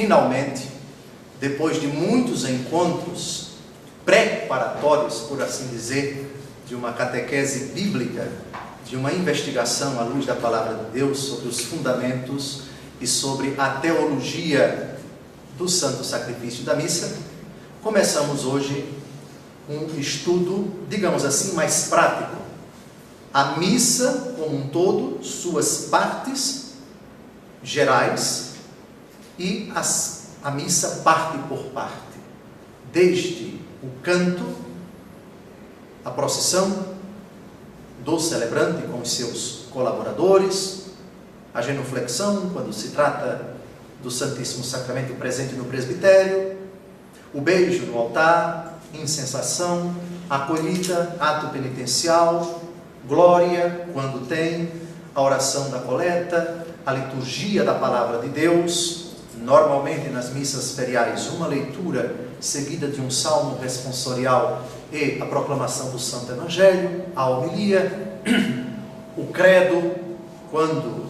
finalmente, depois de muitos encontros preparatórios, por assim dizer, de uma catequese bíblica, de uma investigação à luz da palavra de Deus sobre os fundamentos e sobre a teologia do Santo Sacrifício da Missa, começamos hoje um estudo, digamos assim, mais prático. A missa como um todo, suas partes gerais e a missa parte por parte, desde o canto, a procissão do celebrante com os seus colaboradores, a genuflexão, quando se trata do Santíssimo Sacramento presente no presbitério, o beijo no altar, incensação, acolhida, ato penitencial, glória, quando tem, a oração da coleta, a liturgia da palavra de Deus, normalmente nas missas feriais, uma leitura seguida de um salmo responsorial e a proclamação do Santo Evangelho, a homilia, o credo, quando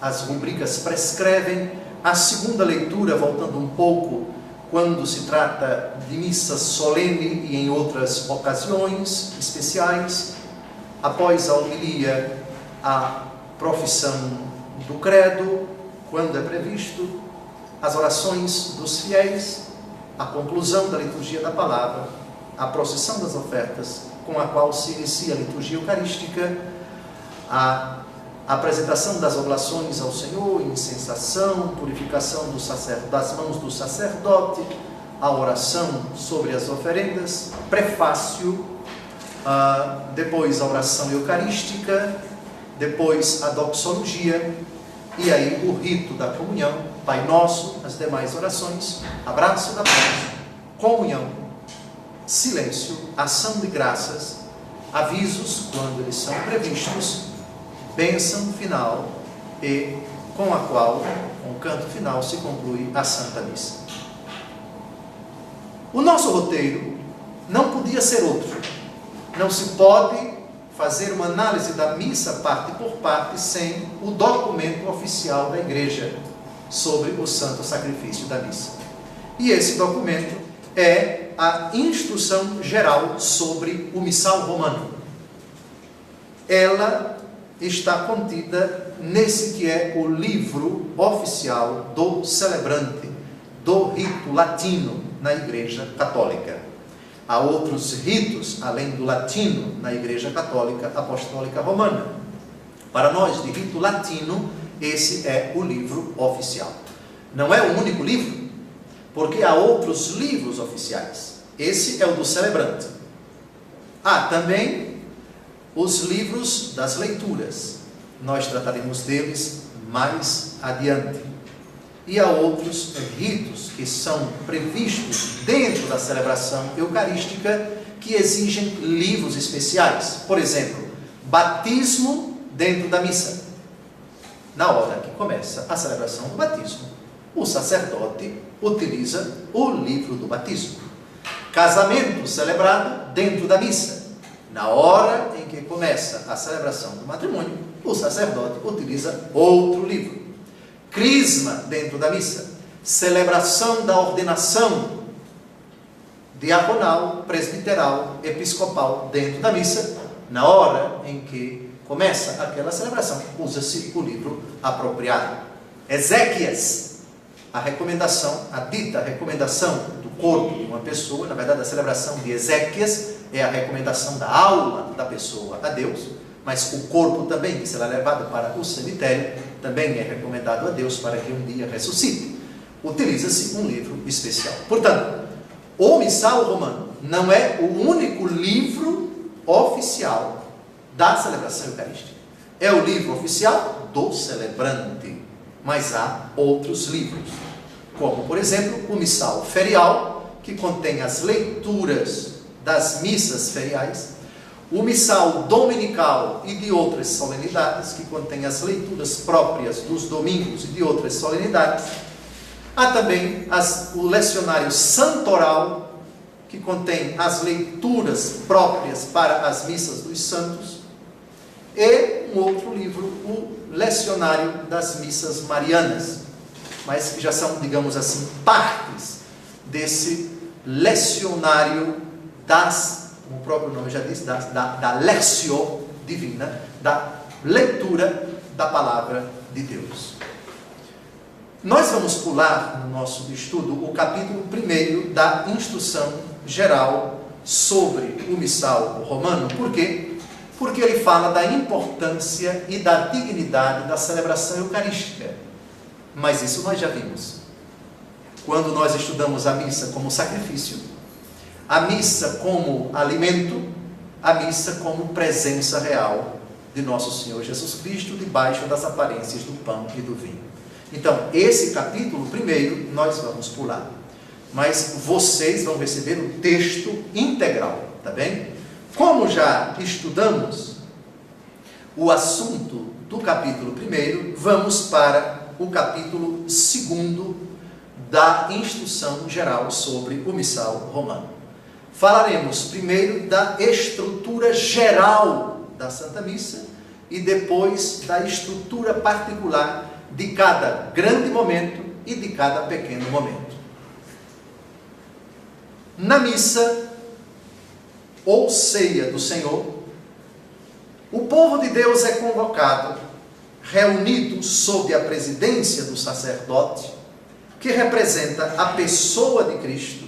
as rubricas prescrevem, a segunda leitura, voltando um pouco, quando se trata de missa solene e em outras ocasiões especiais, após a homilia, a profissão do credo, quando é previsto, as orações dos fiéis, a conclusão da liturgia da palavra, a procissão das ofertas, com a qual se inicia a liturgia eucarística, a apresentação das oblações ao Senhor, incensação, purificação das mãos do sacerdote, a oração sobre as oferendas, prefácio, depois a oração eucarística, depois a doxologia, e aí o rito da comunhão, Pai Nosso, as demais orações, abraço da paz, comunhão, silêncio, ação de graças, avisos quando eles são previstos, bênção final e com a qual, com o canto final, se conclui a Santa Missa. O nosso roteiro não podia ser outro. Não se pode fazer uma análise da missa parte por parte sem o documento oficial da Igreja sobre o Santo Sacrifício da Missa. E esse documento é a Instrução Geral sobre o Missal Romano. Ela está contida nesse que é o livro oficial do celebrante, do rito latino na Igreja Católica. Há outros ritos, além do latino, na Igreja Católica Apostólica Romana. Para nós, de rito latino, esse é o livro oficial. Não é o único livro, porque há outros livros oficiais. Esse é o do celebrante. Há também os livros das leituras. Nós trataremos deles mais adiante. E há outros ritos que são previstos dentro da celebração eucarística que exigem livros especiais. Por exemplo, batismo dentro da missa. Na hora que começa a celebração do batismo, o sacerdote utiliza o livro do batismo. Casamento celebrado dentro da missa. Na hora em que começa a celebração do matrimônio, o sacerdote utiliza outro livro. Crisma dentro da missa. Celebração da ordenação diaconal, presbiteral, episcopal dentro da missa. Na hora em que começa aquela celebração, usa-se o livro apropriado. Ezequias, a recomendação, a dita recomendação do corpo de uma pessoa, na verdade a celebração de Ezequias é a recomendação da alma da pessoa a Deus, mas o corpo também, que será levado para o cemitério, também é recomendado a Deus para que um dia ressuscite. Utiliza-se um livro especial. Portanto, o Missal Romano não é o único livro oficial da celebração eucarística. É o livro oficial do celebrante, mas há outros livros, como, por exemplo, o Missal Ferial, que contém as leituras das missas feriais, o Missal Dominical e de outras solenidades, que contém as leituras próprias dos domingos e de outras solenidades. Há também o Lecionário Santoral, que contém as leituras próprias para as missas dos santos. E um outro livro, o Lecionário das Missas Marianas, mas que já são, digamos assim, partes desse lecionário como o próprio nome já diz, da Lectio Divina, da leitura da Palavra de Deus. Nós vamos pular no nosso estudo o capítulo 1 da instrução geral sobre o missal romano. Por quê? Porque ele fala da importância e da dignidade da celebração eucarística. Mas isso nós já vimos. Quando nós estudamos a missa como sacrifício, a missa como alimento, a missa como presença real de nosso Senhor Jesus Cristo, debaixo das aparências do pão e do vinho. Então, esse capítulo 1 nós vamos pular. Mas vocês vão receber o texto integral, tá bem? Como já estudamos o assunto do capítulo 1, vamos para o capítulo 2 da instrução geral sobre o missal romano. Falaremos primeiro da estrutura geral da Santa Missa e depois da estrutura particular de cada grande momento e de cada pequeno momento. Na missa ou ceia do Senhor, o povo de Deus é convocado, reunido sob a presidência do sacerdote, que representa a pessoa de Cristo,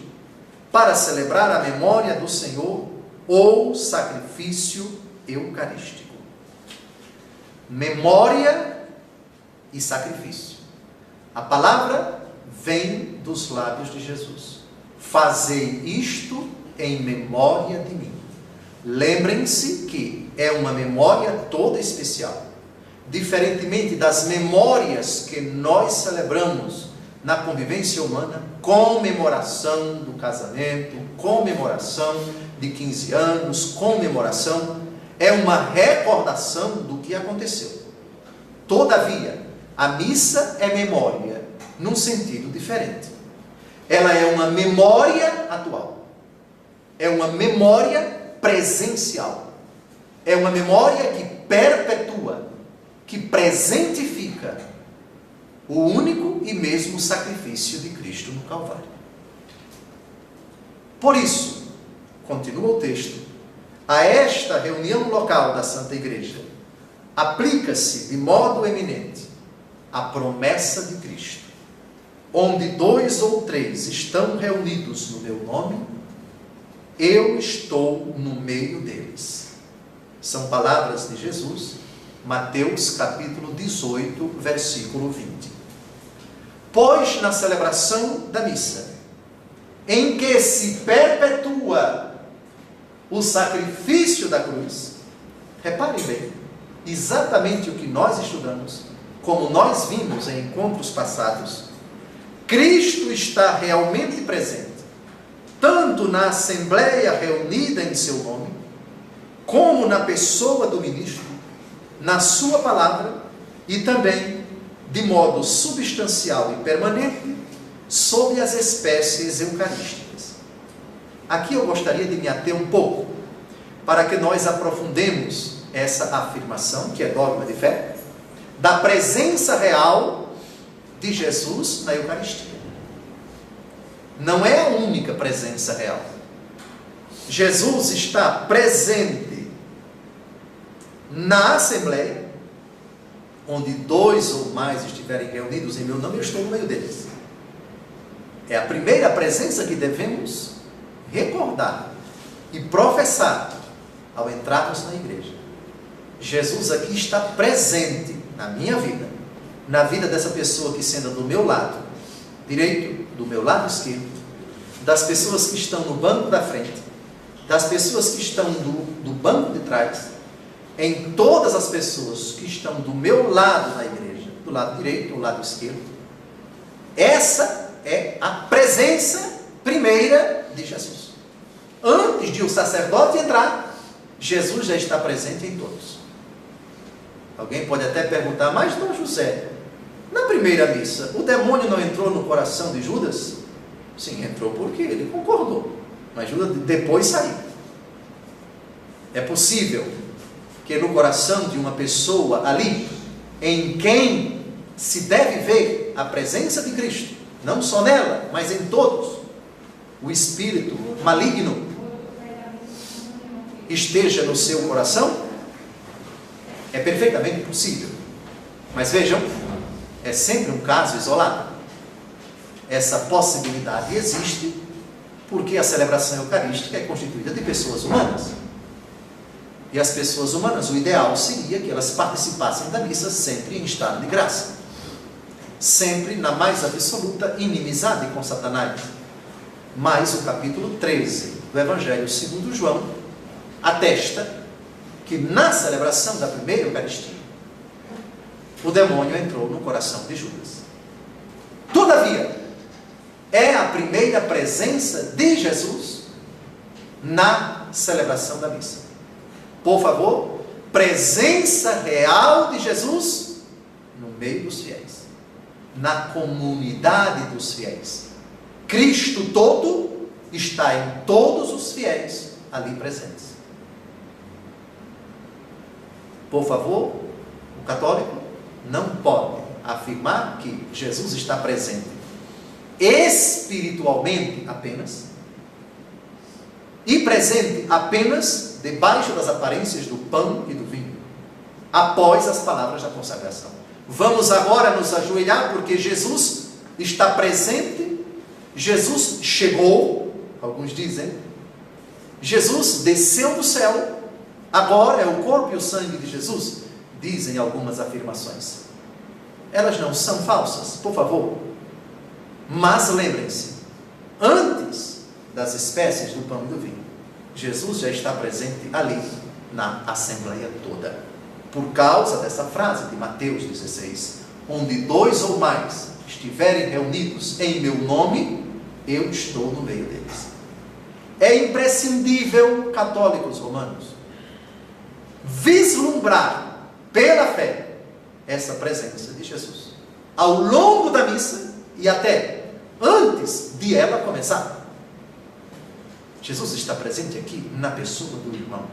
para celebrar a memória do Senhor ou sacrifício eucarístico. Memória e sacrifício. A palavra vem dos lábios de Jesus. Fazei isto em memória de mim. Lembrem-se que é uma memória toda especial. Diferentemente das memórias que nós celebramos na convivência humana, comemoração do casamento, comemoração de 15 anos, comemoração, é uma recordação do que aconteceu. Todavia, a missa é memória, num sentido diferente. Ela é uma memória atual. É uma memória presencial. É uma memória que perpetua, que presentifica o único e mesmo sacrifício de Cristo no Calvário. Por isso, continua o texto, a esta reunião local da Santa Igreja, aplica-se de modo eminente a promessa de Cristo, onde 2 ou 3 estão reunidos no meu nome, eu estou no meio deles. São palavras de Jesus, Mateus capítulo 18, versículo 20. Pois na celebração da missa, em que se perpetua o sacrifício da cruz, reparem bem, exatamente o que nós estudamos, como nós vimos em encontros passados, Cristo está realmente presente, tanto na assembleia reunida em seu nome, como na pessoa do ministro, na sua palavra e também de modo substancial e permanente sob as espécies eucarísticas. Aqui eu gostaria de me ater um pouco para que nós aprofundemos essa afirmação, que é dogma de fé, da presença real de Jesus na Eucaristia. Não é a única presença real. Jesus está presente na Assembleia, onde 2 ou mais estiverem reunidos em meu nome, eu estou no meio deles. É a primeira presença que devemos recordar e professar ao entrarmos na igreja. Jesus aqui está presente na minha vida, na vida dessa pessoa que senta do meu lado direito, do meu lado esquerdo, das pessoas que estão no banco da frente, das pessoas que estão do banco de trás, em todas as pessoas que estão do meu lado na igreja, do lado direito, do lado esquerdo. Essa é a presença primeira de Jesus. Antes de o sacerdote entrar, Jesus já está presente em todos. Alguém pode até perguntar, mas Dom José, na primeira missa, o demônio não entrou no coração de Judas? Sim, entrou porque ele concordou, mas Judas depois saiu. É possível que no coração de uma pessoa ali, em quem se deve ver a presença de Cristo, não só nela, mas em todos, o espírito maligno esteja no seu coração, é perfeitamente possível. Mas vejam, é sempre um caso isolado. Essa possibilidade existe porque a celebração eucarística é constituída de pessoas humanas. E as pessoas humanas, o ideal seria que elas participassem da missa sempre em estado de graça, sempre na mais absoluta inimizade com Satanás. Mas o capítulo 13 do Evangelho segundo João atesta que na celebração da primeira Eucaristia o demônio entrou no coração de Judas. Todavia, é a primeira presença de Jesus na celebração da missa. Por favor, presença real de Jesus no meio dos fiéis, na comunidade dos fiéis. Cristo todo está em todos os fiéis ali presentes. Por favor, o católico não pode afirmar que Jesus está presente espiritualmente apenas, e presente apenas debaixo das aparências do pão e do vinho, após as palavras da consagração. Vamos agora nos ajoelhar, porque Jesus está presente, Jesus chegou, alguns dizem, Jesus desceu do céu, agora é o corpo e o sangue de Jesus, dizem algumas afirmações. Elas não são falsas, por favor. Mas lembrem-se, antes das espécies do pão e do vinho, Jesus já está presente ali, na assembleia toda. Por causa dessa frase de Mateus 16, onde 2 ou mais estiverem reunidos em meu nome, eu estou no meio deles. É imprescindível, católicos romanos, vislumbrar pela fé essa presença de Jesus ao longo da missa e até antes de ela começar. Jesus está presente aqui na pessoa do irmão,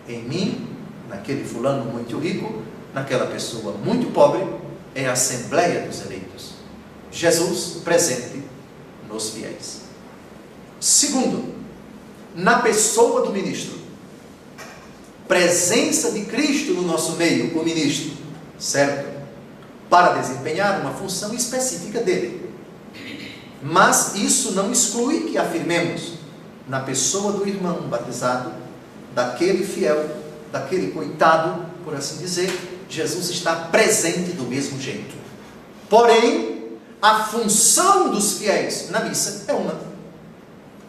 em mim, naquele fulano muito rico, naquela pessoa muito pobre. É a assembleia dos eleitos. Jesus presente nos fiéis. Segundo, na pessoa do ministro. Presença de Cristo no nosso meio, o ministro, certo? Para desempenhar uma função específica dele. Mas isso não exclui que afirmemos, na pessoa do irmão batizado, daquele fiel, daquele coitado, por assim dizer, Jesus está presente do mesmo jeito. Porém, a função dos fiéis na missa é uma,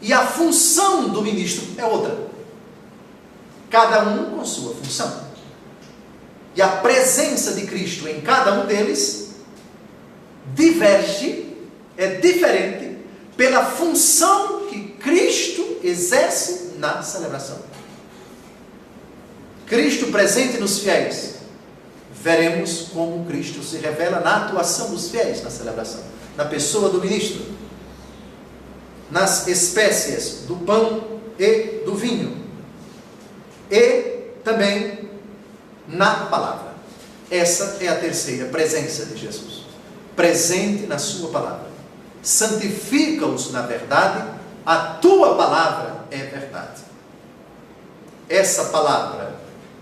e a função do ministro é outra. Cada um com sua função. E a presença de Cristo em cada um deles diverge, é diferente, pela função que Cristo exerce na celebração. Cristo presente nos fiéis. Veremos como Cristo se revela na atuação dos fiéis na celebração, na pessoa do ministro, nas espécies do pão e do vinho, e também na palavra. Essa é a terceira presença de Jesus, presente na sua palavra. Santifica-os na verdade, a tua palavra é verdade. Essa palavra,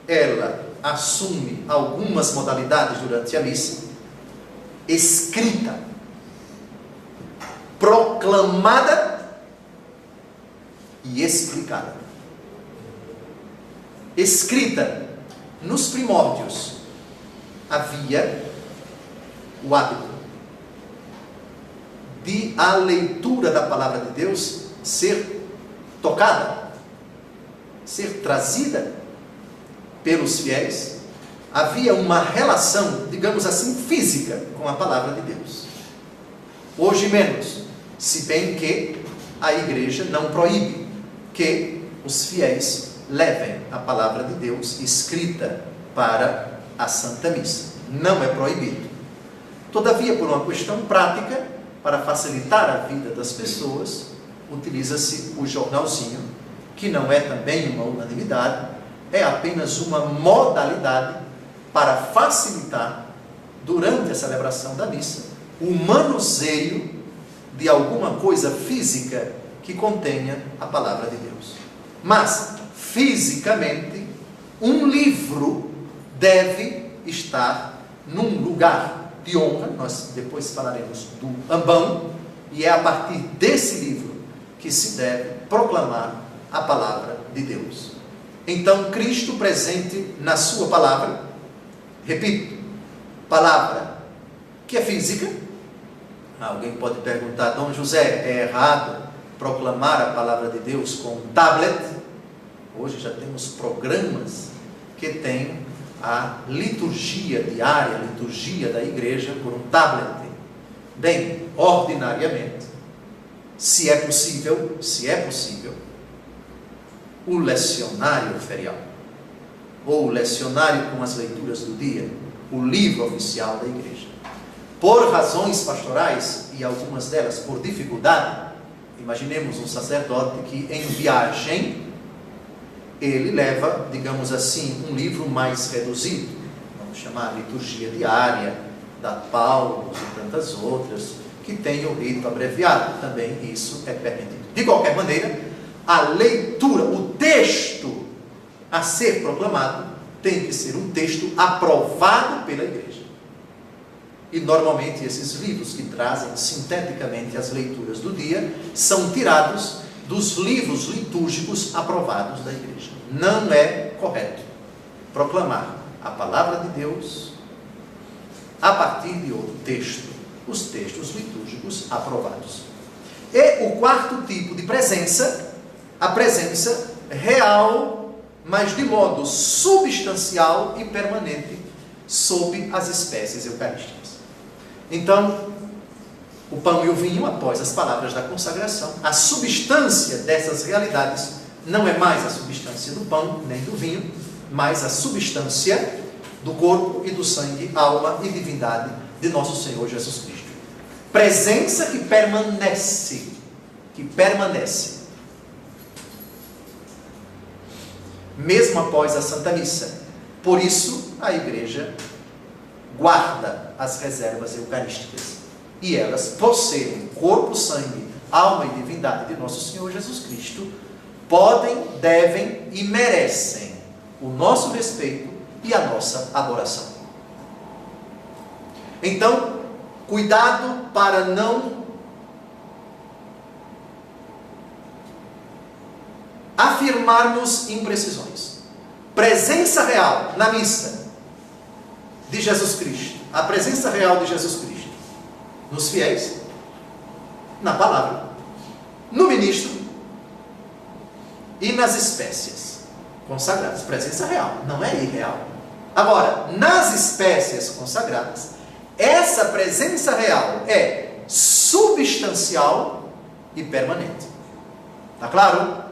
ela assume algumas modalidades durante a missa: escrita, proclamada e explicada. Escrita. Nos primórdios havia o hábito de a leitura da palavra de Deus ser tocada, ser trazida pelos fiéis. Havia uma relação, digamos assim, física com a palavra de Deus. Hoje menos, se bem que a igreja não proíbe que os fiéis levem a palavra de Deus escrita para a Santa Missa. Não é proibido. Todavia, por uma questão prática, para facilitar a vida das pessoas, utiliza-se o jornalzinho, que não é também uma unanimidade, é apenas uma modalidade para facilitar, durante a celebração da missa, o manuseio de alguma coisa física que contenha a palavra de Deus. Mas, fisicamente, um livro deve estar num lugar de honra. Nós depois falaremos do ambão, e é a partir desse livro que se deve proclamar a palavra de Deus. Então, Cristo presente na sua palavra, repito, palavra que é física. Alguém pode perguntar: Dom José, é errado proclamar a palavra de Deus com um tablet? Hoje já temos programas que têm a liturgia diária, a liturgia da igreja por um tablet. Bem, ordinariamente, se é possível, o lecionário ferial, ou o lecionário com as leituras do dia, o livro oficial da igreja. Por razões pastorais, e algumas delas por dificuldade, imaginemos um sacerdote que em viagem, ele leva, digamos assim, um livro mais reduzido, vamos chamar liturgia diária, da Paulo e tantas outras, que tem o rito abreviado. Também isso é permitido. De qualquer maneira, a leitura, o texto a ser proclamado, tem que ser um texto aprovado pela igreja. E normalmente esses livros que trazem sinteticamente as leituras do dia são tirados dos livros litúrgicos aprovados da igreja. Não é correto proclamar a palavra de Deus a partir de outro texto, os textos litúrgicos aprovados. E o quarto tipo de presença, a presença real, mas de modo substancial e permanente, sob as espécies eucarísticas. Então, o pão e o vinho, após as palavras da consagração, a substância dessas realidades não é mais a substância do pão nem do vinho, mas a substância do corpo e do sangue, alma e divindade de nosso Senhor Jesus Cristo. Presença que permanece, mesmo após a Santa Missa. Por isso, a igreja guarda as reservas eucarísticas. E elas, por serem corpo, sangue, alma e divindade de nosso Senhor Jesus Cristo, podem, devem e merecem o nosso respeito e a nossa adoração. Então, cuidado para não afirmarmos imprecisões. Presença real na missa de Jesus Cristo, a presença real de Jesus Cristo nos fiéis, na palavra, no ministro e nas espécies consagradas. Presença real, não é irreal. Agora, nas espécies consagradas, essa presença real é substancial e permanente. Está claro?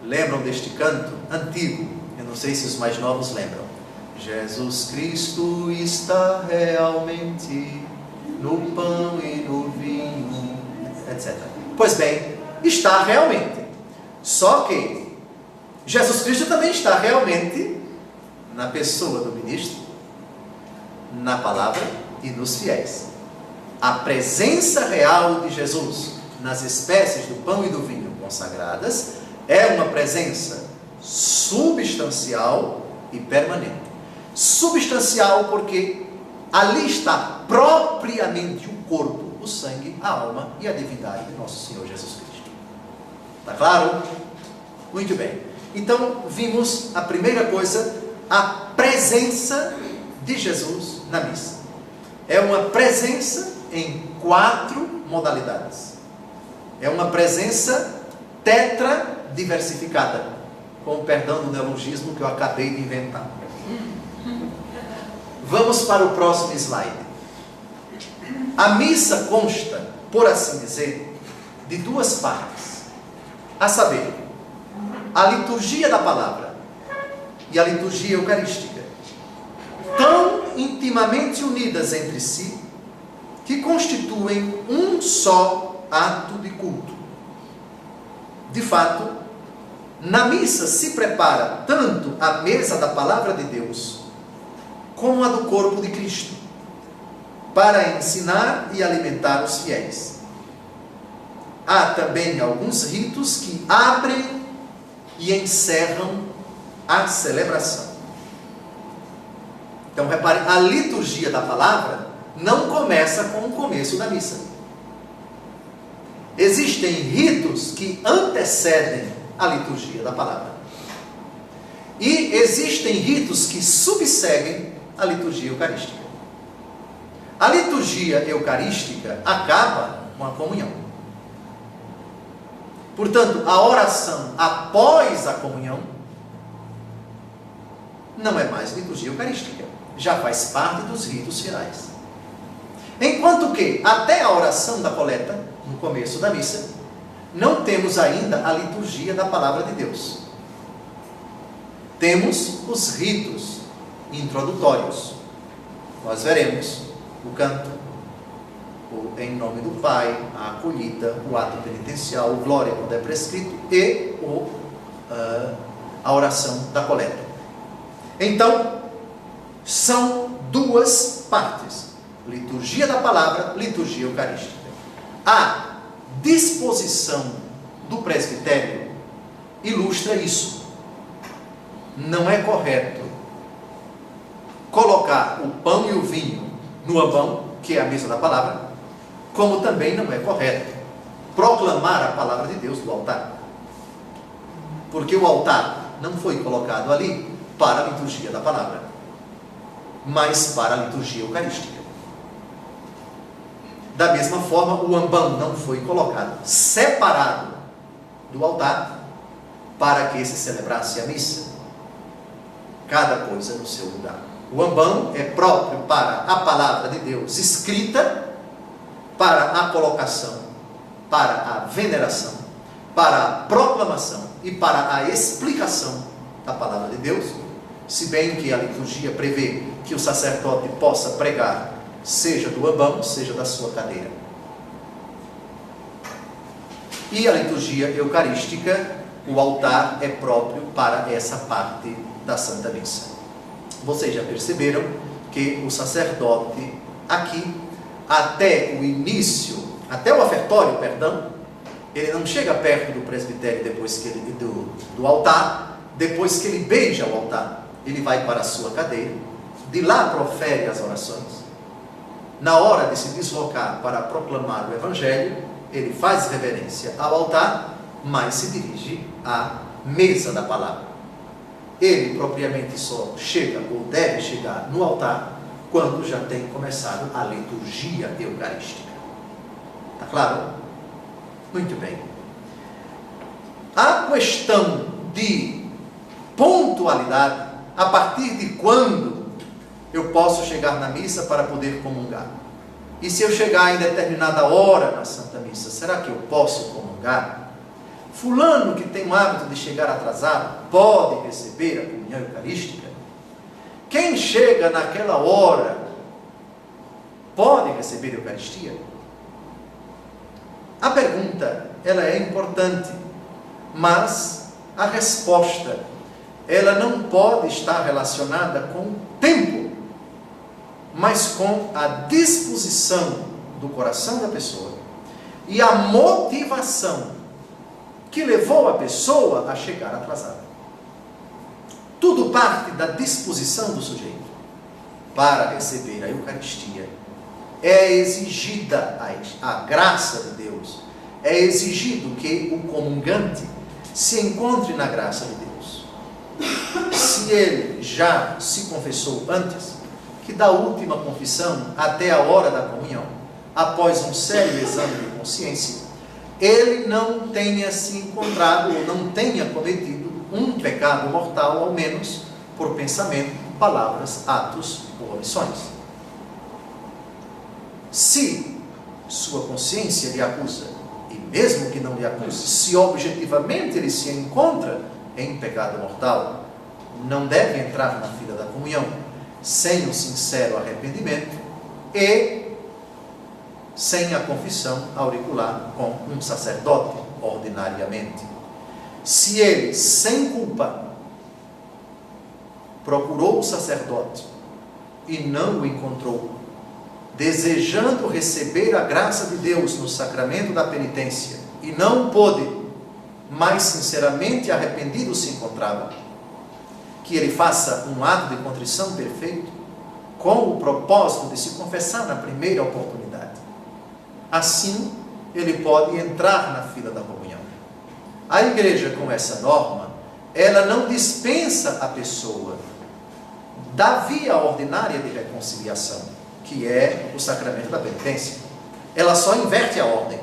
Lembram deste canto antigo? Eu não sei se os mais novos lembram. Jesus Cristo está realmente no pão e no vinho, etc. Pois bem, está realmente. Só que Jesus Cristo também está realmente na pessoa do ministro, na palavra e nos fiéis. A presença real de Jesus nas espécies do pão e do vinho consagradas é uma presença substancial e permanente. Substancial porque ali está propriamente o corpo, o sangue, a alma e a divindade de nosso Senhor Jesus Cristo. Está claro? Muito bem. Então, vimos a primeira coisa, a presença de Jesus na missa. É uma presença em 4 modalidades. É uma presença tetradiversificada, com o perdão do neologismo que eu acabei de inventar. Vamos para o próximo slide. A missa consta, por assim dizer, de 2 partes, a saber, a liturgia da palavra e a liturgia eucarística, tão intimamente unidas entre si, que constituem um só ato de culto. De fato, na missa se prepara tanto a mesa da palavra de Deus, como a do corpo de Cristo. para ensinar e alimentar os fiéis. Há também alguns ritos que abrem e encerram a celebração. Então, repare, a liturgia da palavra não começa com o começo da missa. Existem ritos que antecedem a liturgia da palavra. E existem ritos que subseguem a liturgia eucarística. A liturgia eucarística acaba com a comunhão. Portanto, a oração após a comunhão não é mais liturgia eucarística. Já faz parte dos ritos finais. Enquanto que, até a oração da coleta, no começo da missa, não temos ainda a liturgia da palavra de Deus. Temos os ritos introdutórios. Nós veremos o canto, o em nome do Pai, a acolhida, o ato penitencial, o glória quando é prescrito e a oração da coleta. Então, são duas partes: liturgia da palavra, liturgia eucarística. A disposição do presbitério ilustra isso. Não é correto colocar o pão e o vinho no ambão, que é a mesa da palavra, como também não é correto proclamar a palavra de Deus do altar. Porque o altar não foi colocado ali para a liturgia da palavra, mas para a liturgia eucarística. Da mesma forma, o ambão não foi colocado separado do altar para que se celebrasse a missa. Cada coisa no seu lugar. O ambão é próprio para a palavra de Deus escrita, para a colocação, para a veneração, para a proclamação e para a explicação da palavra de Deus, se bem que a liturgia prevê que o sacerdote possa pregar, seja do ambão, seja da sua cadeira. E a liturgia eucarística, o altar é próprio para essa parte da Santa Missa. Vocês já perceberam que o sacerdote aqui, até o início, até o ofertório, ele não chega perto do presbitério depois que ele, do altar, depois que ele beija o altar. Ele vai para a sua cadeira, de lá profere as orações. Na hora de se deslocar para proclamar o Evangelho, ele faz reverência ao altar, mas se dirige à mesa da palavra. Ele propriamente só chega ou deve chegar no altar quando já tem começado a liturgia eucarística. Está claro? Muito bem. A questão de pontualidade, a partir de quando eu posso chegar na missa para poder comungar? E se eu chegar em determinada hora na Santa Missa, será que eu posso comungar? Fulano que tem o hábito de chegar atrasado, pode receber a comunhão eucarística? Quem chega naquela hora, pode receber a Eucaristia? A pergunta, ela é importante, mas a resposta, ela não pode estar relacionada com o tempo, mas com a disposição do coração da pessoa e a motivação que levou a pessoa a chegar atrasada. Tudo parte da disposição do sujeito. Para receber a Eucaristia, é exigida a graça de Deus, é exigido que o comungante se encontre na graça de Deus. Se ele já se confessou antes, que da última confissão até a hora da comunhão, após um sério exame de consciência, ele não tenha se encontrado ou não tenha cometido um pecado mortal, ao menos por pensamento, palavras, atos ou omissões. Se sua consciência lhe acusa, e mesmo que não lhe acuse, se objetivamente ele se encontra em pecado mortal, não deve entrar na fila da comunhão sem o sincero arrependimento e sem a confissão auricular com um sacerdote, ordinariamente. Se ele, sem culpa, procurou o sacerdote e não o encontrou, desejando receber a graça de Deus no sacramento da penitência, e não pôde, mas sinceramente arrependido se encontrava, que ele faça um ato de contrição perfeito, com o propósito de se confessar na primeira oportunidade. Assim, ele pode entrar na fila da comunhão. A igreja, com essa norma, ela não dispensa a pessoa da via ordinária de reconciliação, que é o sacramento da penitência. Ela só inverte a ordem.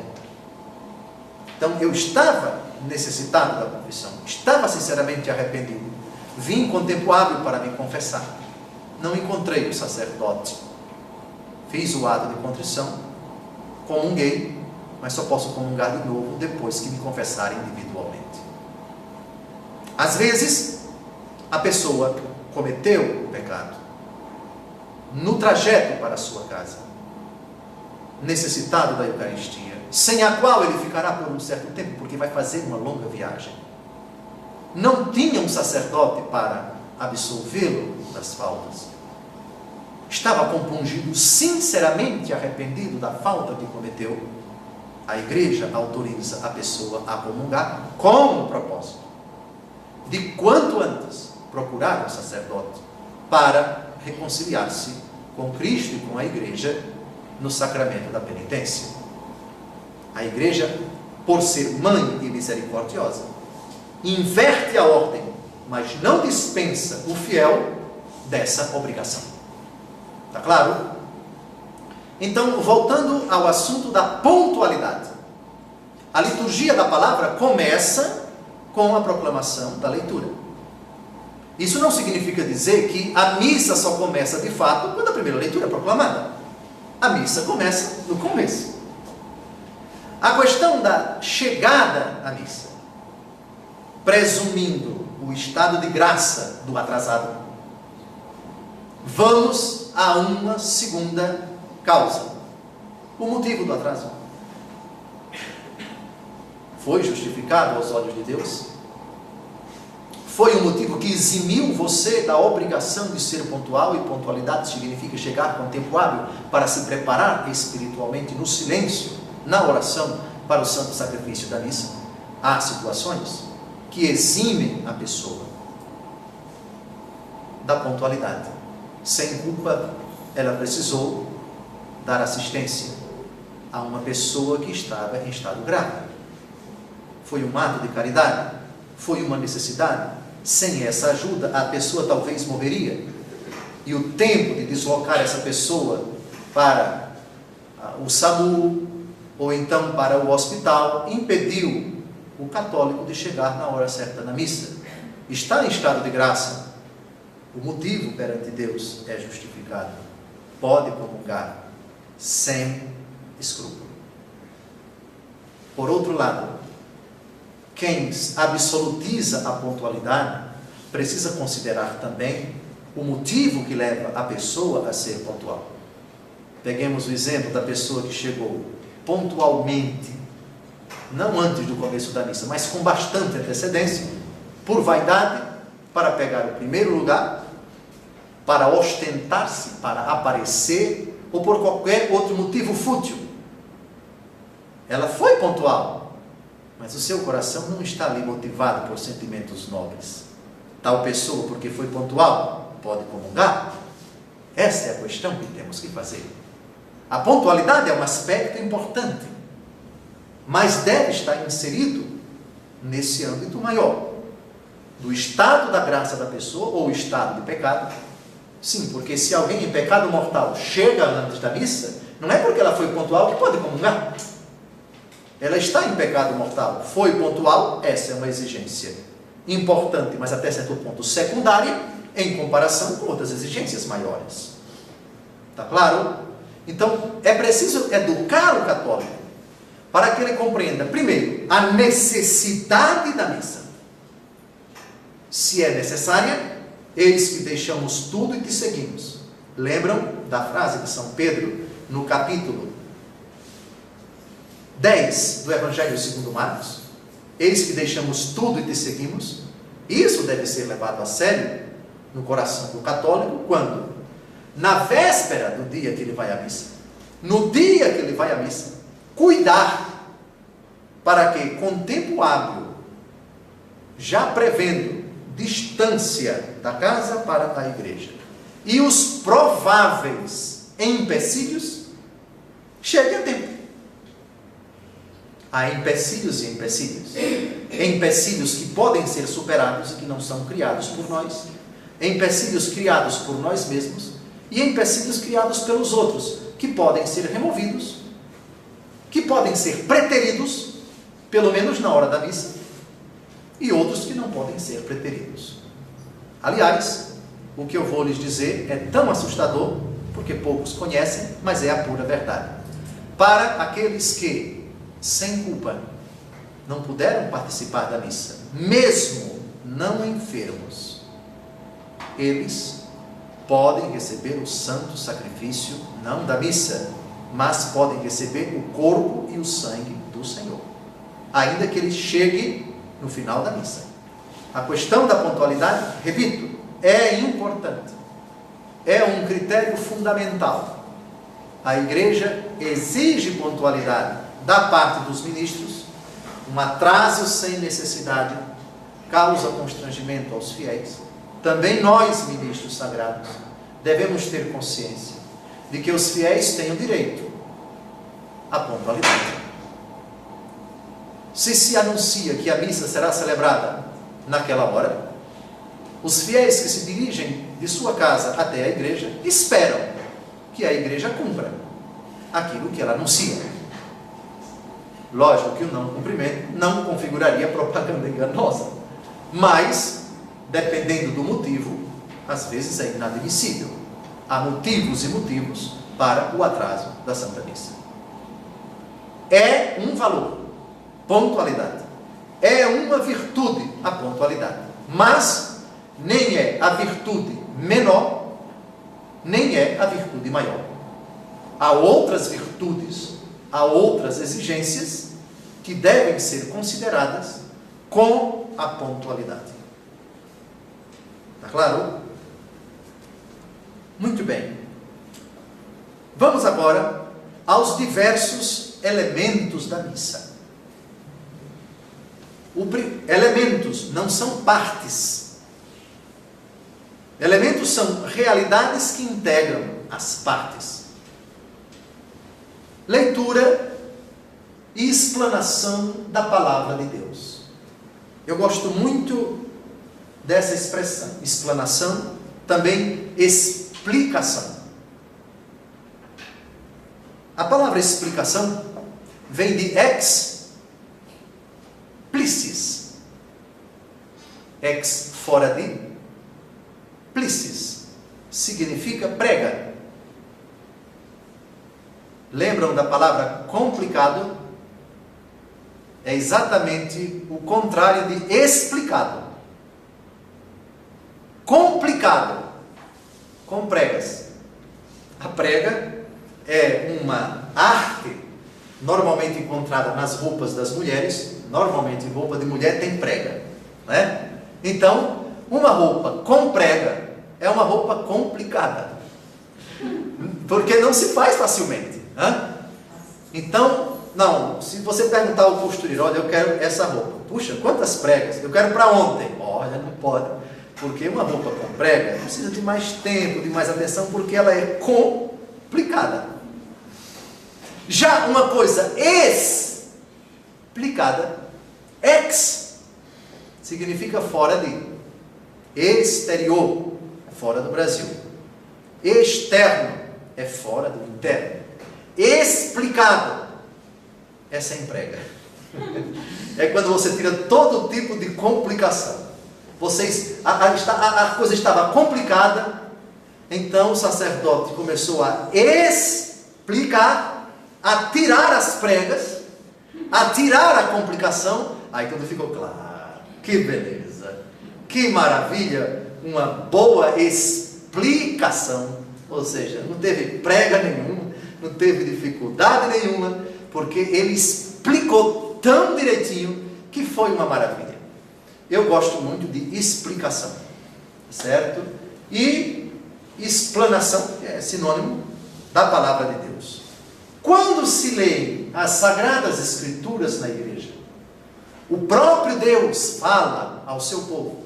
Então, eu estava necessitado da confissão, estava sinceramente arrependido, vim com tempo hábil para me confessar, não encontrei o sacerdote, fiz o ato de contrição, comunguei, mas só posso comungar de novo depois que me confessar individualmente. Às vezes, a pessoa cometeu o pecado no trajeto para a sua casa, necessitado da Eucaristia, sem a qual ele ficará por um certo tempo, porque vai fazer uma longa viagem. Não tinha um sacerdote para absolvê-lo das faltas. Estava compungido, sinceramente arrependido da falta que cometeu. A igreja autoriza a pessoa a comungar com o propósito de quanto antes procurar um sacerdote para reconciliar-se com Cristo e com a igreja no sacramento da penitência. A igreja, por ser mãe e misericordiosa, inverte a ordem, mas não dispensa o fiel dessa obrigação. Está claro? Então, voltando ao assunto da pontualidade. A liturgia da palavra começa com a proclamação da leitura. Isso não significa dizer que a missa só começa de fato quando a primeira leitura é proclamada. A missa começa no começo. A questão da chegada à missa, presumindo o estado de graça do atrasado, vamos a uma segunda causa. O motivo do atraso. Foi justificado aos olhos de Deus? Foi um motivo que eximiu você da obrigação de ser pontual, e pontualidade significa chegar com tempo hábil para se preparar espiritualmente no silêncio, na oração, para o santo sacrifício da missa? Há situações que eximem a pessoa da pontualidade. Sem culpa, ela precisou dar assistência a uma pessoa que estava em estado grave. Foi um ato de caridade, foi uma necessidade. Sem essa ajuda, a pessoa talvez morreria. E o tempo de deslocar essa pessoa para o SAMU, ou então para o hospital, impediu o católico de chegar na hora certa na missa. Está em estado de graça. O motivo perante Deus é justificado. Pode comungar sem escrúpulo. Por outro lado, quem absolutiza a pontualidade precisa considerar também o motivo que leva a pessoa a ser pontual. Peguemos o exemplo da pessoa que chegou pontualmente, não antes do começo da missa, mas com bastante antecedência, por vaidade, para pegar o primeiro lugar, para ostentar-se, para aparecer, ou por qualquer outro motivo fútil. Ela foi pontual, mas o seu coração não está ali motivado por sentimentos nobres. Tal pessoa, porque foi pontual, pode comungar? Essa é a questão que temos que fazer. A pontualidade é um aspecto importante, mas deve estar inserido nesse âmbito maior, do estado da graça da pessoa, ou estado de pecado. Sim, porque se alguém em pecado mortal chega antes da missa, não é porque ela foi pontual que pode comungar. Ela está em pecado mortal, foi pontual, essa é uma exigência importante, mas até certo ponto secundária, em comparação com outras exigências maiores. Está claro? Então, é preciso educar o católico para que ele compreenda, primeiro, a necessidade da missa. Se é necessária, eis que deixamos tudo e te seguimos. Lembram da frase de São Pedro, no capítulo 10 do Evangelho segundo Marcos? Eis que deixamos tudo e te seguimos. Isso deve ser levado a sério no coração do católico, quando? Na véspera do dia que ele vai à missa. no dia que ele vai à missa, cuidar para que, com tempo hábil, já prevendo distância da casa para a igreja, e os prováveis empecilhos, chegue a tempo. Há empecilhos e empecilhos. Empecilhos que podem ser superados e que não são criados por nós. Empecilhos criados por nós mesmos. E empecilhos criados pelos outros, que podem ser removidos, que podem ser preteridos, pelo menos na hora da missa, e outros que não podem ser preteridos. Aliás, o que eu vou lhes dizer é tão assustador, porque poucos conhecem, mas é a pura verdade. Para aqueles que, sem culpa, não puderam participar da missa, mesmo não enfermos, eles podem receber o santo sacrifício, não da missa, mas podem receber o corpo e o sangue do Senhor, ainda que ele chegue no final da missa. A questão da pontualidade, repito, é importante, é um critério fundamental. A igreja exige pontualidade da parte dos ministros. Um atraso sem necessidade causa constrangimento aos fiéis. Também nós, ministros sagrados, devemos ter consciência de que os fiéis têm o direito à pontualidade. Se anuncia que a missa será celebrada naquela hora, os fiéis que se dirigem de sua casa até a igreja esperam que a igreja cumpra aquilo que ela anuncia. Lógico que o não cumprimento não configuraria propaganda enganosa, mas, dependendo do motivo, às vezes é inadmissível. Há motivos e motivos para o atraso da Santa Missa. É um valor, pontualidade. É uma virtude a pontualidade, mas nem é a virtude menor, nem é a virtude maior. Há outras virtudes, há outras exigências que devem ser consideradas com a pontualidade. Está claro? Muito bem. Vamos agora aos diversos elementos da missa. Elementos não são partes. Elementos são realidades que integram as partes. Leitura e explanação da palavra de Deus. Eu gosto muito dessa expressão, explanação, também explicação. A palavra explicação vem de explicis. Ex, fora de, plicis, significa prega. Lembram da palavra complicado? É exatamente o contrário de explicado. Complicado, com pregas. A prega é uma arte normalmente encontrada nas roupas das mulheres. Normalmente roupa de mulher tem prega, né? Então, uma roupa com prega é uma roupa complicada, porque não se faz facilmente, né? Então, não, se você perguntar ao costureiro, olha, eu quero essa roupa, puxa, quantas pregas? Eu quero para ontem. Olha, não pode, porque uma roupa com prega precisa de mais tempo, de mais atenção, porque ela é complicada. Já uma coisa explicada, ex, significa fora de, exterior, fora do Brasil, externo, é fora do interno, explicado, é sem prega. É quando você tira todo tipo de complicação. A coisa estava complicada, então o sacerdote começou a explicar, a tirar as pregas, a tirar a complicação. Aí tudo ficou claro. Que beleza, que maravilha, uma boa explicação. Ou seja, não teve prega nenhuma, não teve dificuldade nenhuma, porque ele explicou tão direitinho que foi uma maravilha. Eu gosto muito de explicação, certo? E explanação, que é sinônimo da palavra de Deus. Quando se lê as Sagradas Escrituras na igreja, o próprio Deus fala ao seu povo.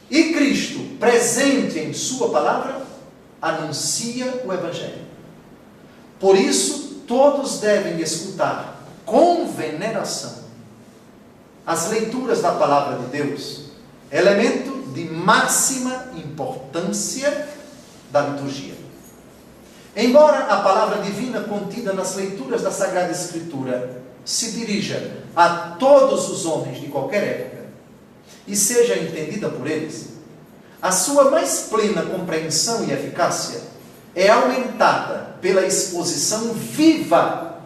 E Cristo, presente em sua palavra, anuncia o Evangelho. Por isso, todos devem escutar com veneração as leituras da palavra de Deus, elemento de máxima importância da liturgia. Embora a palavra divina contida nas leituras da Sagrada Escritura se dirija a todos os homens de qualquer época e seja entendida por eles, a sua mais plena compreensão e eficácia é aumentada pela exposição viva,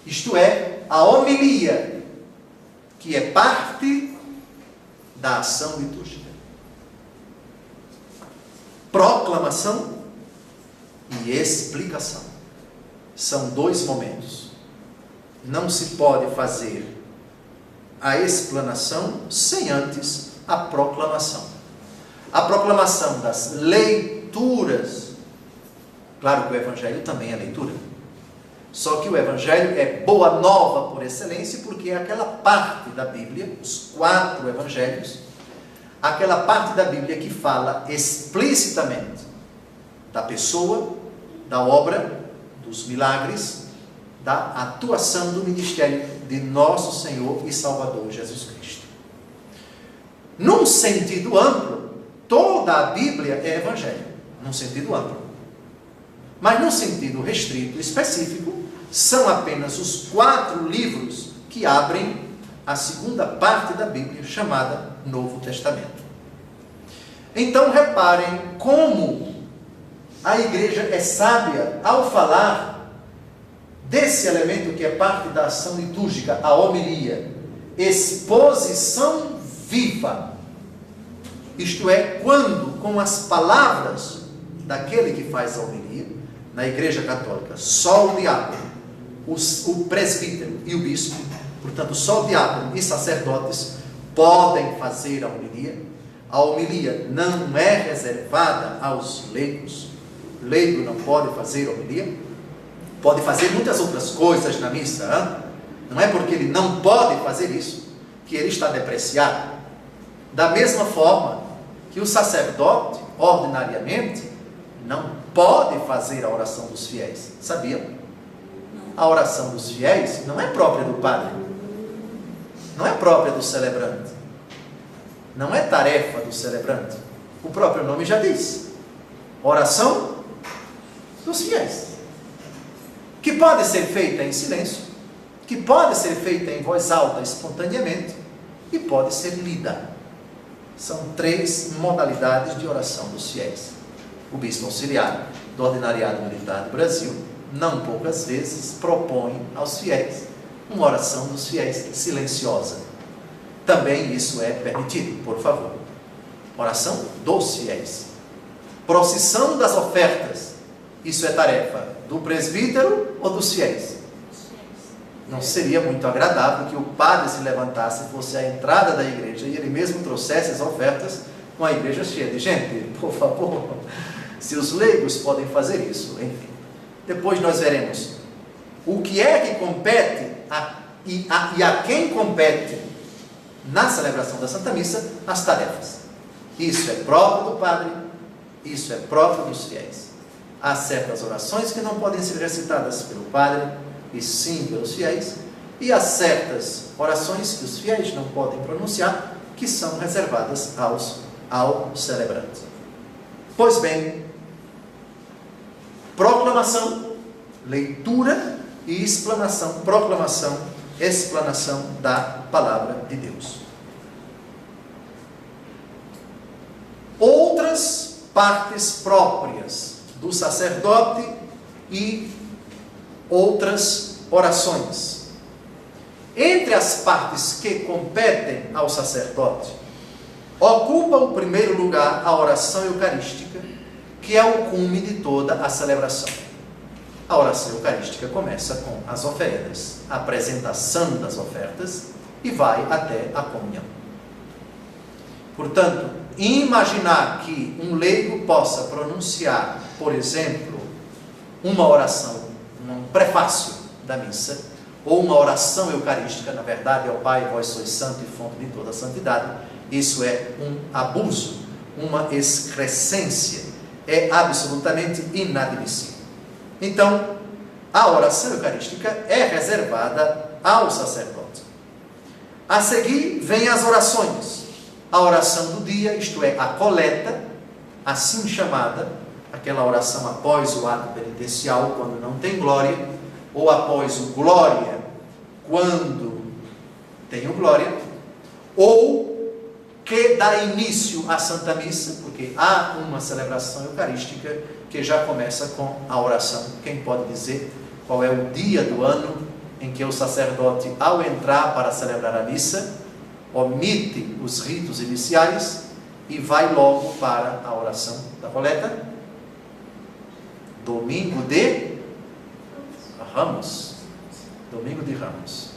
isto é, a homilia, que é parte da ação litúrgica. Proclamação e explicação são dois momentos. Não se pode fazer a explanação sem antes a proclamação. A proclamação das leituras. Claro que o Evangelho também é leitura. Só que o Evangelho é boa nova por excelência, porque é aquela parte da Bíblia, os 4 Evangelhos, aquela parte da Bíblia que fala explicitamente da pessoa, da obra, dos milagres, da atuação do ministério de nosso Senhor e Salvador Jesus Cristo. Num sentido amplo, toda a Bíblia é Evangelho, num sentido amplo. Mas num sentido restrito, específico, são apenas os 4 livros que abrem a segunda parte da Bíblia, chamada Novo Testamento. Então reparem como a igreja é sábia ao falar desse elemento que é parte da ação litúrgica, a homilia, exposição viva. Isto é, quando com as palavras daquele que faz a homilia, na igreja católica, só o diácono, o presbítero e o bispo, portanto só o diácono e sacerdotes podem fazer a homilia. A homilia não é reservada aos leigos. O leigo não pode fazer homilia. Pode fazer muitas outras coisas na missa, hein? Não é porque ele não pode fazer isso que ele está depreciado. Da mesma forma que o sacerdote, ordinariamente, não pode fazer a oração dos fiéis. Sabiam? A oração dos fiéis não é própria do padre, não é própria do celebrante, não é tarefa do celebrante. O próprio nome já diz: oração dos fiéis, que pode ser feita em silêncio, que pode ser feita em voz alta espontaneamente e pode ser lida. São 3 modalidades de oração dos fiéis. O bispo auxiliar do Ordinariado Militar do Brasil, não poucas vezes, propõe aos fiéis uma oração dos fiéis silenciosa. Também isso é permitido, por favor. Oração dos fiéis. Procissão das ofertas. Isso é tarefa do presbítero ou dos fiéis? Não seria muito agradável que o padre se levantasse, fosse à entrada da igreja e ele mesmo trouxesse as ofertas com a igreja cheia de gente? Por favor, se os leigos podem fazer isso, enfim. Depois nós veremos o que é que compete e a quem compete na celebração da Santa Missa as tarefas. Isso é próprio do padre, isso é próprio dos fiéis. Há certas orações que não podem ser recitadas pelo padre, e sim pelos fiéis, e há certas orações que os fiéis não podem pronunciar, que são reservadas ao celebrante. Pois bem, proclamação, leitura e explanação, proclamação, explanação da palavra de Deus. Outras partes próprias do sacerdote e outras orações. Entre as partes que competem ao sacerdote, ocupa o primeiro lugar a oração eucarística, que é o cume de toda a celebração. A oração eucarística começa com as ofertas, a apresentação das ofertas, e vai até a comunhão. Portanto, imaginar que um leigo possa pronunciar, por exemplo, uma oração um prefácio da missa, ou uma oração eucarística, na verdade, ao Pai, vós sois santo e fonte de toda a santidade, isso é um abuso, uma excrescência, é absolutamente inadmissível. Então, a oração eucarística é reservada ao sacerdote. A seguir, vem as orações. A oração do dia, isto é, a coleta, assim chamada, aquela oração após o ato penitencial, quando não tem glória, ou após o glória, quando tem o glória, ou que dá início à Santa Missa, porque há uma celebração eucarística que já começa com a oração. Quem pode dizer qual é o dia do ano em que o sacerdote, ao entrar para celebrar a missa, omite os ritos iniciais e vai logo para a oração da coleta? Domingo de Ramos. Domingo de Ramos.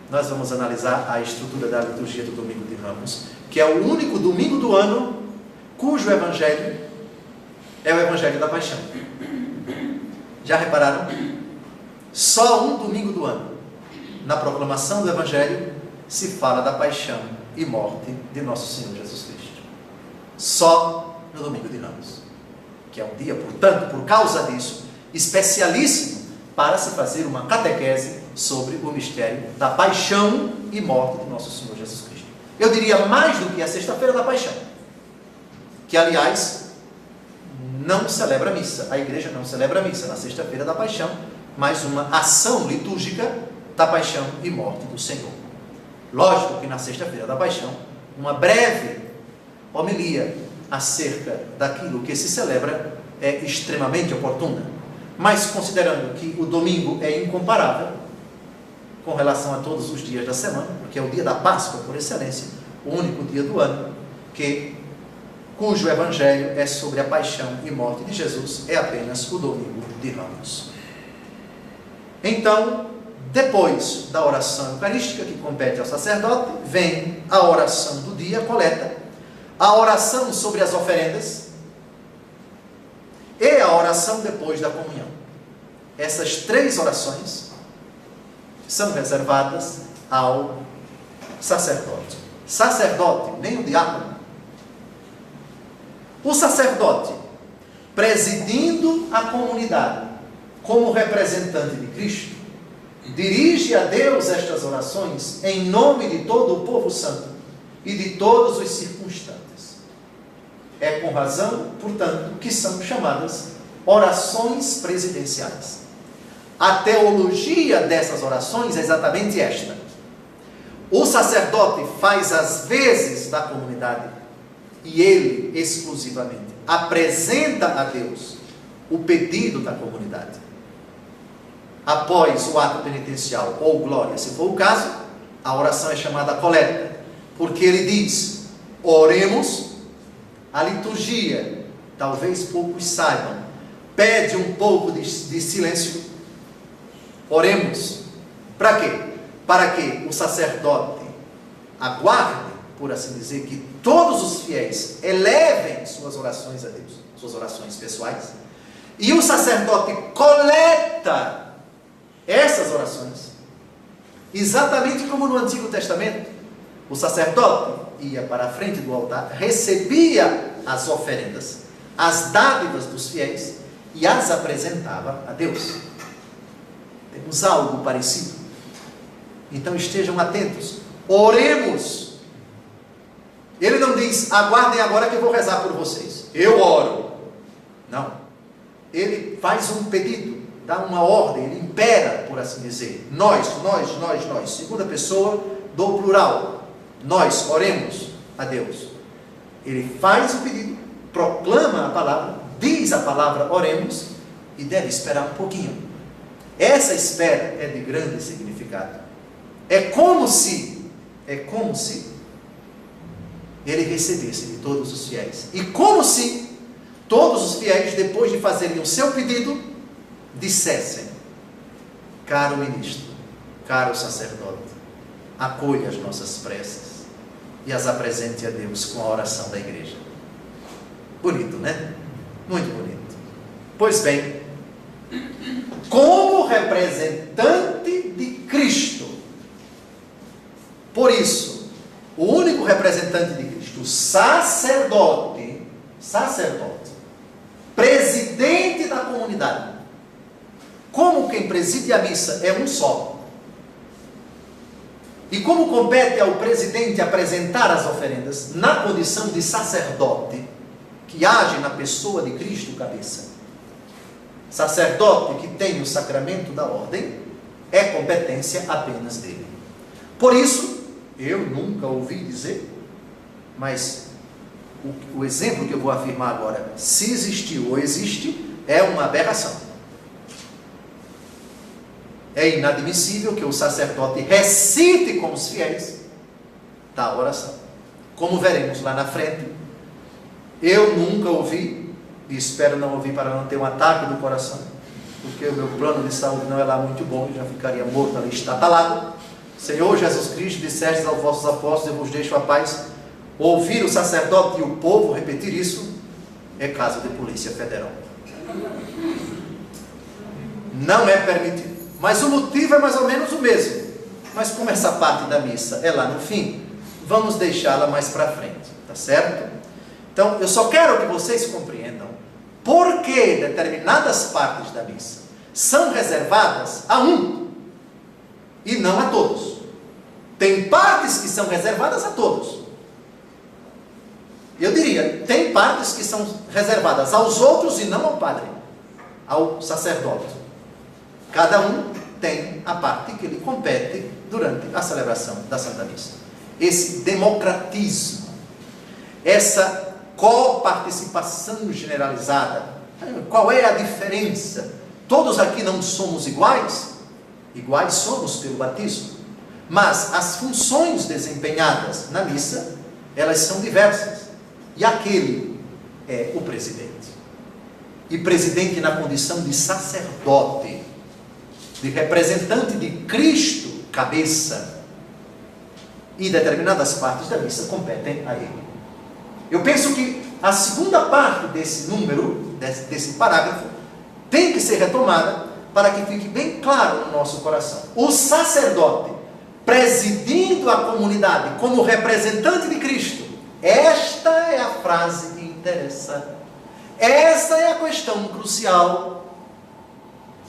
Nós vamos analisar a estrutura da liturgia do Domingo de Ramos, que é o único domingo do ano cujo evangelho é o evangelho da paixão. Já repararam? Só um domingo do ano, na proclamação do evangelho, se fala da paixão e morte de nosso Senhor Jesus Cristo. Só no Domingo de Ramos, que é um dia, portanto, por causa disso, especialíssimo para se fazer uma catequese sobre o mistério da paixão e morte de nosso Senhor Jesus Cristo. Eu diria mais do que a sexta-feira da paixão, que, aliás, não celebra missa. A igreja não celebra missa na sexta-feira da paixão, mas uma ação litúrgica da paixão e morte do Senhor. Lógico que na sexta-feira da paixão, uma breve homilia acerca daquilo que se celebra é extremamente oportuna. Mas considerando que o domingo é incomparável com relação a todos os dias da semana, porque é o dia da Páscoa por excelência, o único dia do ano cujo evangelho é sobre a paixão e morte de Jesus, é apenas o Domingo de Ramos. Então, depois da oração eucarística, que compete ao sacerdote, vem a oração do dia, a coleta, a oração sobre as oferendas e a oração depois da comunhão. Essas três orações são reservadas ao sacerdote. Sacerdote, nem o diácono. O sacerdote, presidindo a comunidade como representante de Cristo, dirige a Deus estas orações em nome de todo o povo santo e de todos os circunstantes. É com razão, portanto, que são chamadas orações presidenciais. A teologia dessas orações é exatamente esta. O sacerdote faz as vezes da comunidade e ele, exclusivamente, apresenta a Deus o pedido da comunidade. Após o ato penitencial ou glória, se for o caso, a oração é chamada coleta, porque ele diz: oremos. A liturgia, talvez poucos saibam, pede um pouco de silêncio. Oremos. Para quê? Para que o sacerdote aguarde, por assim dizer, que todos os fiéis elevem suas orações a Deus, suas orações pessoais, e o sacerdote coleta essas orações, exatamente como no Antigo Testamento. O sacerdote ia para a frente do altar, recebia as oferendas, as dádivas dos fiéis e as apresentava a Deus. Temos algo parecido. Então estejam atentos. Oremos. Ele não diz: aguardem agora que eu vou rezar por vocês. Eu oro. Não. Ele faz um pedido, dá uma ordem, ele impera, por assim dizer. Nós. Segunda pessoa do plural. Nós oremos a Deus. Ele faz o pedido, proclama a palavra, diz a palavra oremos e deve esperar um pouquinho. Essa espera é de grande significado. É como se ele recebesse de todos os fiéis. E como se todos os fiéis, depois de fazerem o seu pedido, dissessem: caro ministro, caro sacerdote, acolha as nossas preces e as apresente a Deus com a oração da igreja. Bonito, né? Muito bonito. Pois bem, com representante de Cristo. Por isso, o único representante de Cristo, sacerdote, presidente da comunidade, como quem preside a missa é um só, e como compete ao presidente apresentar as oferendas na condição de sacerdote, que age na pessoa de Cristo cabeça, sacerdote que tem o sacramento da ordem, é competência apenas dele. Por isso, eu nunca ouvi dizer, mas o exemplo que eu vou afirmar agora, se existiu ou existe, é uma aberração. É inadmissível que o sacerdote recite com os fiéis da oração. Como veremos lá na frente, eu nunca ouvi, e espero não ouvir para não ter um ataque do coração, porque o meu plano de saúde não é lá muito bom, já ficaria morto ali, estatalado. Senhor Jesus Cristo, dissestes aos vossos apóstolos, eu vos deixo a paz. Ouvir o sacerdote e o povo repetir isso é caso de Polícia Federal. Não é permitido. Mas o motivo é mais ou menos o mesmo. Mas como essa parte da missa é lá no fim, vamos deixá-la mais para frente, tá certo? Então, eu só quero que vocês compreendam por que determinadas partes da missa são reservadas a um e não a todos. Tem partes que são reservadas a todos. Eu diria, tem partes que são reservadas aos outros e não ao padre, ao sacerdote. Cada um tem a parte que lhe compete durante a celebração da Santa Missa. Esse democratismo, essa coparticipação generalizada, qual é a diferença? Todos aqui não somos iguais? Iguais somos pelo batismo, mas as funções desempenhadas na missa, elas são diversas. E aquele é o presidente. E presidente na condição de sacerdote, de representante de Cristo, cabeça, e determinadas partes da missa competem a ele. Eu penso que a segunda parte desse número, desse parágrafo, tem que ser retomada para que fique bem claro no nosso coração. O sacerdote, presidindo a comunidade como representante de Cristo, esta é a frase que interessa. Essa é a questão crucial.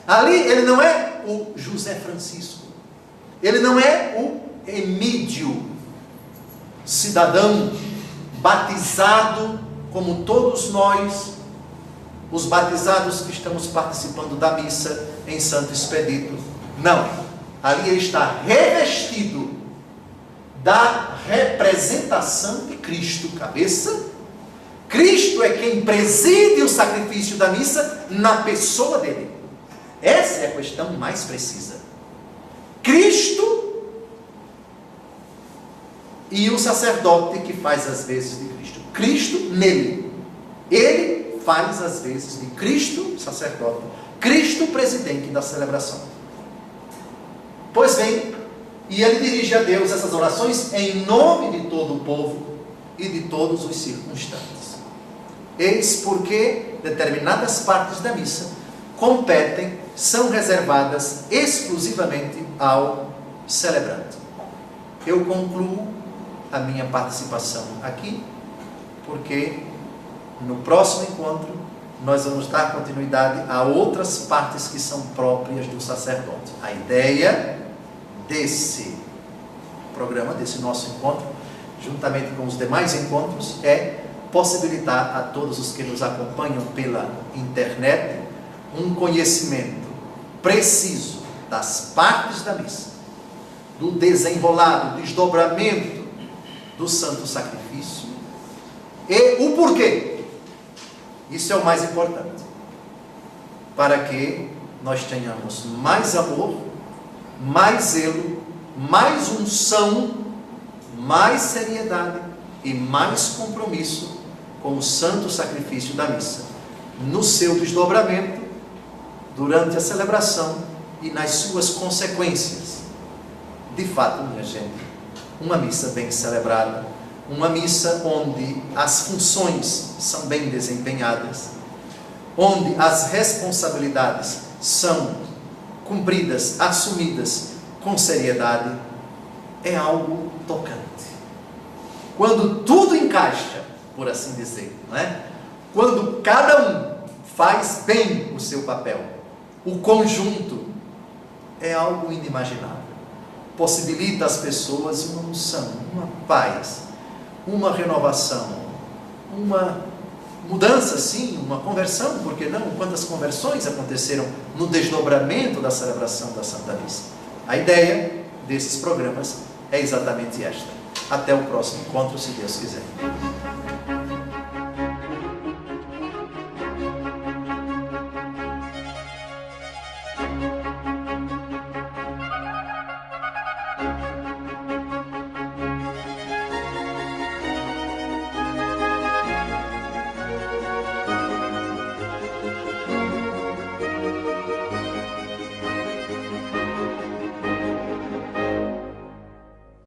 Ali ele não é o José Francisco, ele não é o Emídio, cidadão batizado como todos nós, os batizados que estamos participando da missa em Santo Expedito. Não, ali ele está revestido da representação de Cristo, cabeça. Cristo é quem preside o sacrifício da missa na pessoa dele. Essa é a questão mais precisa. Cristo e o sacerdote que faz as vezes de Cristo. Cristo nele. Ele faz as vezes de Cristo, sacerdote. Cristo, presidente da celebração. Pois bem, e ele dirige a Deus essas orações em nome de todo o povo e de todos os circunstantes. Eis porque determinadas partes da missa competem, são reservadas exclusivamente ao celebrante. Eu concluo a minha participação aqui, porque no próximo encontro nós vamos dar continuidade a outras partes que são próprias do sacerdote. A ideia desse programa, desse nosso encontro, juntamente com os demais encontros, é possibilitar a todos os que nos acompanham pela internet um conhecimento preciso das partes da missa, do desenrolar, do desdobramento do santo sacrifício e o porquê. Isso é o mais importante, para que nós tenhamos mais amor, mais zelo, mais unção, mais seriedade e mais compromisso com o santo sacrifício da missa, no seu desdobramento, durante a celebração e nas suas consequências. De fato, minha gente, uma missa bem celebrada, uma missa onde as funções são bem desempenhadas, onde as responsabilidades são cumpridas, assumidas com seriedade, é algo tocante. Quando tudo encaixa, por assim dizer, não é? Quando cada um faz bem o seu papel, o conjunto é algo inimaginável. Possibilita às pessoas uma unção, uma paz, uma renovação, uma mudança, sim, uma conversão, por que não? Quantas conversões aconteceram no desdobramento da celebração da Santa Missa? A ideia desses programas é exatamente esta. Até o próximo encontro, se Deus quiser.